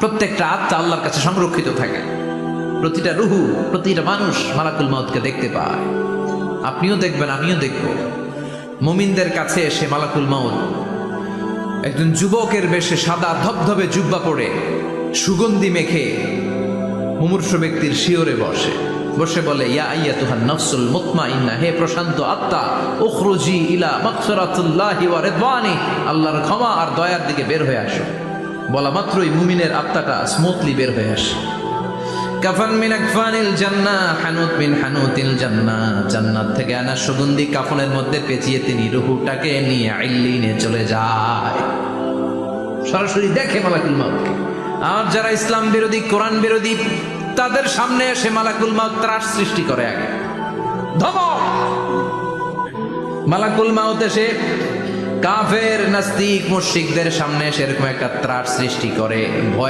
প্রত্যেকটা আত্মা আল্লাহর কাছে সংরক্ষিত থাকে। প্রতিটা রুহু, প্রতিটা মানুষ মালাকুল মউতকে দেখতে পায়। আপনিও দেখবেন, আমিও দেখব। মুমিনদের কাছে এসে মালাকুল মউত একজন যুবকের বেশে সাদা ধবধবে জুব্বা পরে সুগন্ধি মেখে মুমূর্ষু ব্যক্তির শিয়রে বসে বলে, ইয়া আইয়াতুহান নাফসুল মুতমাইন্নাহ, হে প্রশান্ত আত্মা, উখরুজি ইলা মাগফিরাতুল্লাহি ওয়া রিদওয়ানি, আল্লাহর ক্ষমা আর দয়ার দিকে বের হয়ে আসো। বলা মাত্রই মুমিনের আত্মাটা স্মুথলি বের হয়ে আসে। কাফান মিন আকফানিল জান্নাহ, হানুত মিন হানুতিল জান্নাহ, জান্নাত থেকে আনা সুগন্ধি কাফনের মধ্যে পেঁচিয়ে তিনি রূহটাকে নিয়ে ইল্লিনে চলে যায়। সরাসরি দেখে মালাকুল মউতকে। আর যারা ইসলাম বিরোধী, কোরআন বিরোধী, তাদের সামনে এসে মালাকুল মউত ত্রাস সৃষ্টি করে। আগে ধমক, মালাকুল মউত এসে কাফের, নাস্তিক, মুশরিকদের সামনে এসে এরকম একটা ত্রাস সৃষ্টি করে।